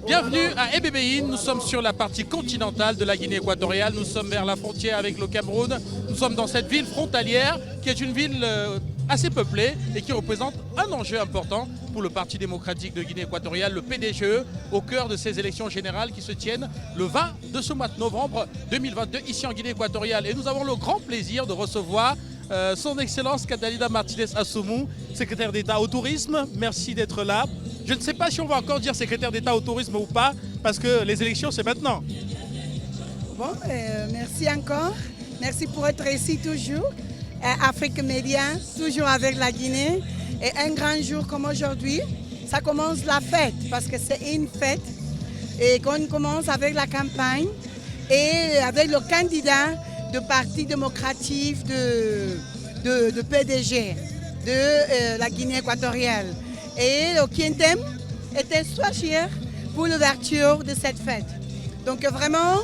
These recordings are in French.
Bienvenue à Ebébéine, nous sommes sur la partie continentale de la Guinée équatoriale, nous sommes vers la frontière avec le Cameroun, nous sommes dans cette ville frontalière qui est une ville assez peuplée et qui représente un enjeu important pour le Parti démocratique de Guinée équatoriale, le PDGE, au cœur de ces élections générales qui se tiennent le 20 de ce mois de novembre 2022 ici en Guinée équatoriale. Et nous avons le grand plaisir de recevoir son Excellence Catalina Martinez Assoumou, secrétaire d'État au tourisme. Merci d'être là. Je ne sais pas si on va encore dire secrétaire d'État au tourisme ou pas, parce que les élections, c'est maintenant. Bon, merci encore. Merci pour être ici toujours. Afrique Média, toujours avec la Guinée. Et un grand jour comme aujourd'hui, ça commence la fête, parce que c'est une fête. Et qu'on commence avec la campagne et avec le candidat du Parti démocratique de PDG, de la Guinée équatoriale. Et le Kientem était choisi pour l'ouverture de cette fête. Donc vraiment,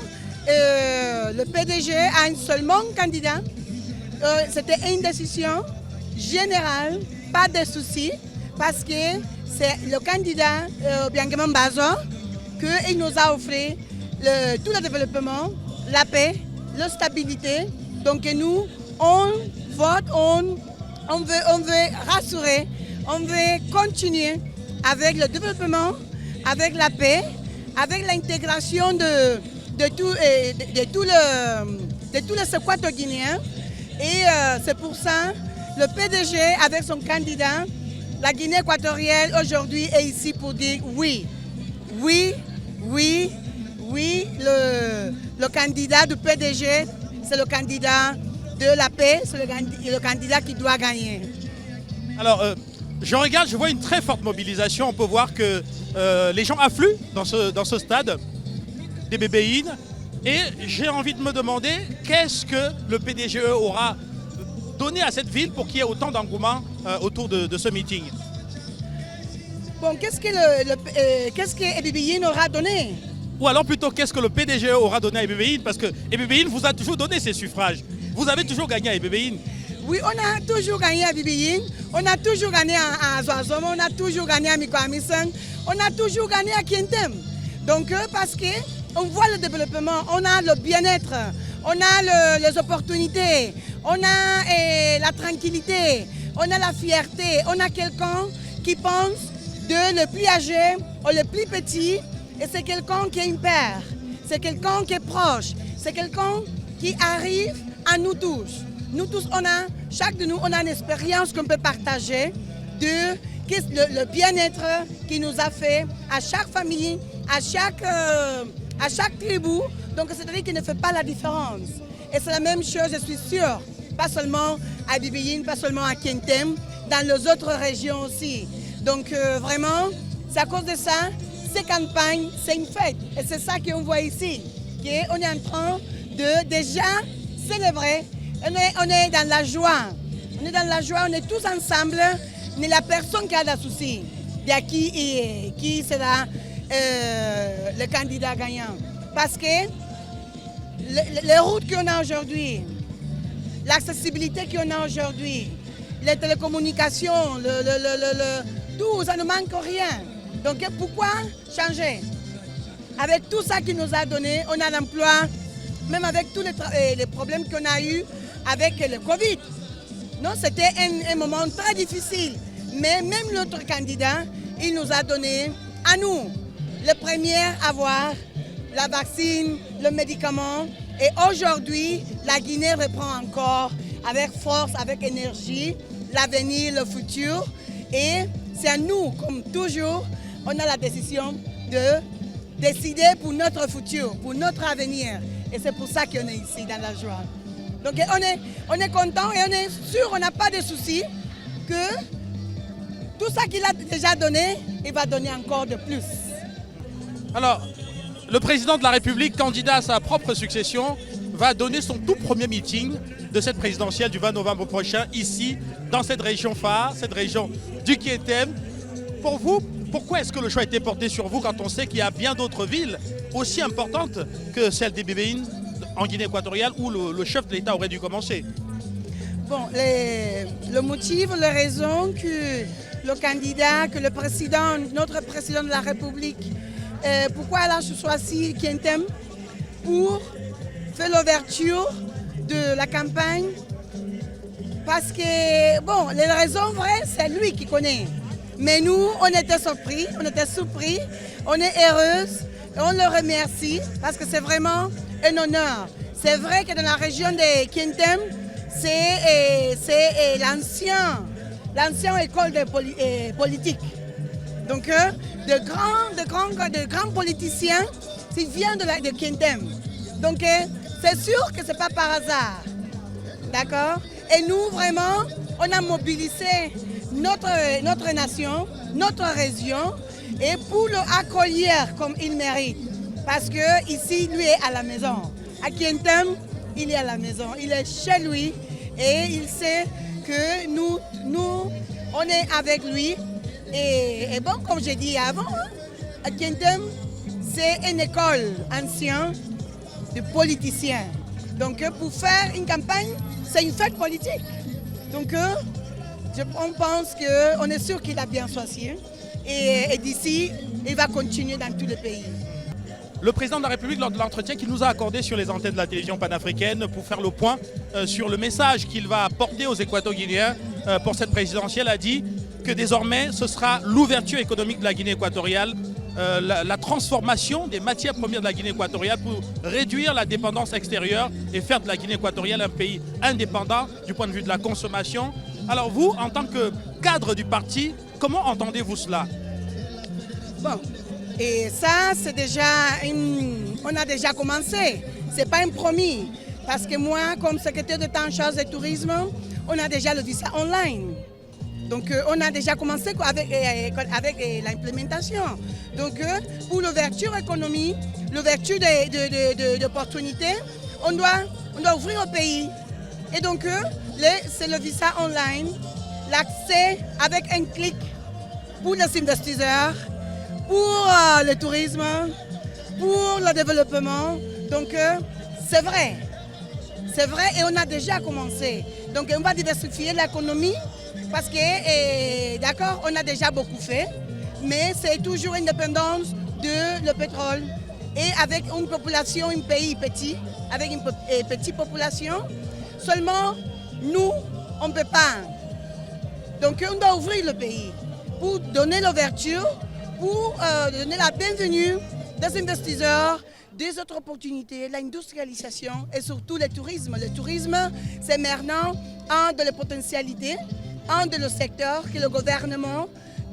le PDG a un seulement candidat. C'était une décision générale, pas de soucis, parce que c'est le candidat Biancaman Bazo qu'il nous a offert tout le développement, la paix, la stabilité. Donc nous, on vote, on veut rassurer, on veut continuer avec le développement, avec la paix, avec l'intégration de tous les Séquato guinéens. Et c'est pour ça le PDG, avec son candidat, la Guinée équatoriale aujourd'hui est ici pour dire oui. Oui, oui, oui, le candidat du PDG, c'est le candidat de la paix, c'est le candidat qui doit gagner. Alors, je regarde, je vois une très forte mobilisation. On peut voir que les gens affluent dans ce stade d'Ebébéine. Et j'ai envie de me demander qu'est-ce que le PDGE aura donné à cette ville pour qu'il y ait autant d'engouement autour de ce meeting. Bon, qu'est-ce que Ebébéine aura donné? Ou alors plutôt, qu'est-ce que le PDGE aura donné à Ebébéine? Parce que Ebébéine vous a toujours donné ses suffrages. Vous avez toujours gagné à Ebébéine. Oui, on a toujours gagné à Ebébéine, on a toujours gagné à Zoazoma, on a toujours gagné à Mikoamisang, on a toujours gagné à Kientem. Donc, parce qu'on voit le développement, on a le bien-être, on a les opportunités, on a la tranquillité, on a la fierté, on a quelqu'un qui pense de le plus âgé au le plus petit, et c'est quelqu'un qui est une père, c'est quelqu'un qui est proche, c'est quelqu'un qui arrive à nous tous. Nous tous, chaque de nous, on a une expérience qu'on peut partager de le bien-être qui nous a fait à chaque famille, à chaque tribu. Donc, c'est-à-dire qu'il ne fait pas la différence. Et c'est la même chose, je suis sûre, pas seulement à Ebébéine, pas seulement à Kientem, dans les autres régions aussi. Donc, vraiment, c'est à cause de ça, ces campagnes, c'est une fête. Et c'est ça qu'on voit ici. On est en train de déjà célébrer. On est dans la joie. On est dans la joie, on est tous ensemble. Il n'y a personne qui a de soucis de qui sera le candidat gagnant. Parce que les routes qu'on a aujourd'hui, l'accessibilité qu'on a aujourd'hui, les télécommunications, tout, ça ne manque rien. Donc pourquoi changer? Avec tout ça qu'il nous a donné, on a l'emploi, même avec tous les problèmes qu'on a eus avec le Covid. Non, c'était un moment très difficile. Mais même notre candidat, il nous a donné à nous, les premiers à avoir la vaccine, le médicament. Et aujourd'hui, la Guinée reprend encore avec force, avec énergie, l'avenir, le futur. Et c'est à nous, comme toujours, on a la décision de décider pour notre futur, pour notre avenir. Et c'est pour ça qu'on est ici dans la joie. Donc on est content et on est sûr, on n'a pas de soucis que tout ça qu'il a déjà donné, il va donner encore de plus. Alors, le président de la République, candidat à sa propre succession, va donner son tout premier meeting de cette présidentielle du 20 novembre prochain, ici, dans cette région phare, cette région du Kientem. Pour vous, pourquoi est-ce que le choix a été porté sur vous quand on sait qu'il y a bien d'autres villes aussi importantes que celle d'Ebébéine en Guinée équatoriale où le chef de l'État aurait dû commencer? Bon, le motif, la raison que le candidat, que le président, notre président de la République pourquoi elle a choisi Kientem pour faire l'ouverture de la campagne. Parce que, bon, les raisons vraies, c'est lui qui connaît. Mais nous, on était surpris, on est heureuse, et on le remercie parce que c'est vraiment un honneur. C'est vrai que dans la région de Kientem, c'est l'ancienne école de politique. Donc, de grands politiciens qui viennent de Kientem. Donc, c'est sûr que ce n'est pas par hasard. D'accord? Et nous, vraiment, on a mobilisé notre nation, notre région, et pour le accueillir comme il mérite. Parce que ici, lui est à la maison. À Kientem, il est à la maison. Il est chez lui et il sait que nous on est avec lui. Et bon, comme j'ai dit avant, à Kientem, c'est une école ancienne de politiciens. Donc, pour faire une campagne, c'est une fête politique. Donc, on pense qu'on est sûr qu'il a bien choisi. Et d'ici, il va continuer dans tout le pays. Le président de la République, lors de l'entretien qu'il nous a accordé sur les antennes de la télévision panafricaine, pour faire le point sur le message qu'il va apporter aux Équato-Guinéens pour cette présidentielle, a dit que désormais, ce sera l'ouverture économique de la Guinée équatoriale, la transformation des matières premières de la Guinée équatoriale pour réduire la dépendance extérieure et faire de la Guinée équatoriale un pays indépendant du point de vue de la consommation. Alors vous, en tant que cadre du parti, comment entendez-vous cela? Bon, et ça, c'est déjà on a déjà commencé. Ce n'est pas un promis. Parce que moi, comme secrétaire d'État en charge du tourisme, on a déjà le visa online. Donc, on a déjà commencé avec l'implémentation. Donc, pour l'ouverture économique, l'ouverture d'opportunités, on doit ouvrir au pays. Et donc, c'est le visa online, l'accès avec un clic pour les investisseurs, pour le tourisme, pour le développement. Donc, c'est vrai et on a déjà commencé. Donc, on va diversifier l'économie parce que, d'accord, on a déjà beaucoup fait, mais c'est toujours une dépendance de le pétrole. Et avec une population, un pays petit, avec une petite population, seulement nous, on ne peut pas. Donc, on doit ouvrir le pays pour donner l'ouverture, pour donner la bienvenue des investisseurs, des autres opportunités, l'industrialisation et surtout le tourisme. Le tourisme, c'est maintenant un de les potentialités, un de les secteurs que le gouvernement,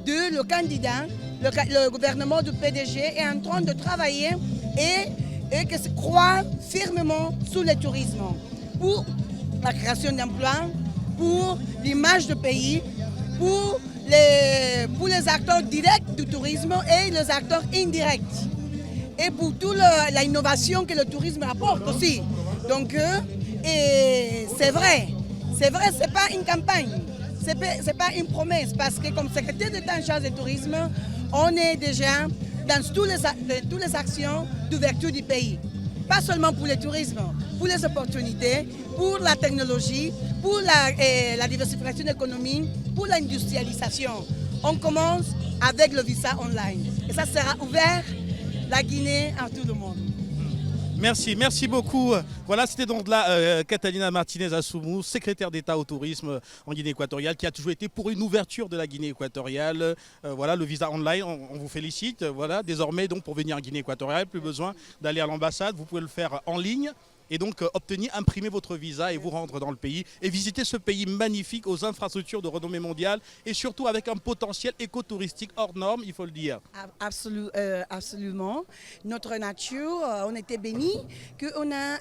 le candidat, le gouvernement du PDG est en train de travailler et que se croit fermement sur le tourisme pour la création d'emplois, pour l'image du pays, pour les acteurs directs du tourisme et les acteurs indirects. Et pour toute l'innovation que le tourisme apporte aussi. Donc, c'est vrai, ce n'est pas une campagne, ce n'est pas une promesse, parce que comme secrétaire d'État en charge du tourisme, on est déjà dans toutes les actions d'ouverture du pays. Pas seulement pour le tourisme, pour les opportunités, pour la technologie, pour la diversification économique, pour l'industrialisation. On commence avec le visa online. Et ça sera ouvert, la Guinée, à tout le monde. Merci beaucoup. Voilà, c'était donc là Catalina Martinez Assoumou, secrétaire d'État au tourisme en Guinée équatoriale, qui a toujours été pour une ouverture de la Guinée équatoriale. Voilà, le visa online, on vous félicite. Voilà, désormais, donc, pour venir en Guinée équatoriale, plus besoin d'aller à l'ambassade. Vous pouvez le faire en ligne. Et donc imprimer votre visa et vous rendre dans le pays et visiter ce pays magnifique aux infrastructures de renommée mondiale et surtout avec un potentiel écotouristique hors norme, il faut le dire. Absolument. Notre nature, on était bénis qu'on a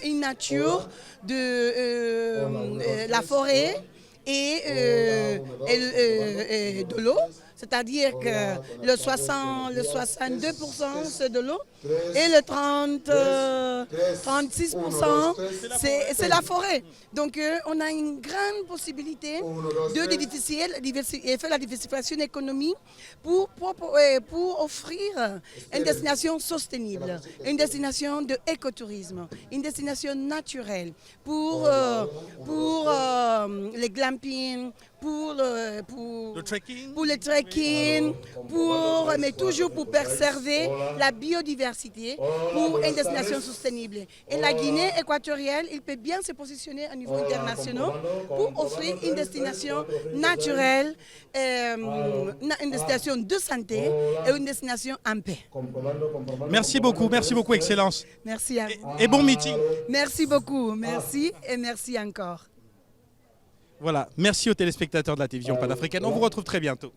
une nature de la forêt et de l'eau. C'est-à-dire que le 62% c'est de l'eau et le 36% c'est la forêt. Donc on a une grande possibilité de faire la diversification économique pour offrir une destination soutenable, une destination de écotourisme, une destination naturelle pour les glamping, Le trekking. pour le trekking, mais toujours pour préserver la biodiversité, pour une destination soutenable. Et la Guinée équatoriale, il peut bien se positionner au niveau international pour offrir une destination naturelle, une destination de santé et une destination en paix. Merci beaucoup, Excellence. Merci à vous. Et bon meeting. Merci beaucoup, merci et merci encore. Voilà, merci aux téléspectateurs de la télévision panafricaine. On vous retrouve très bientôt.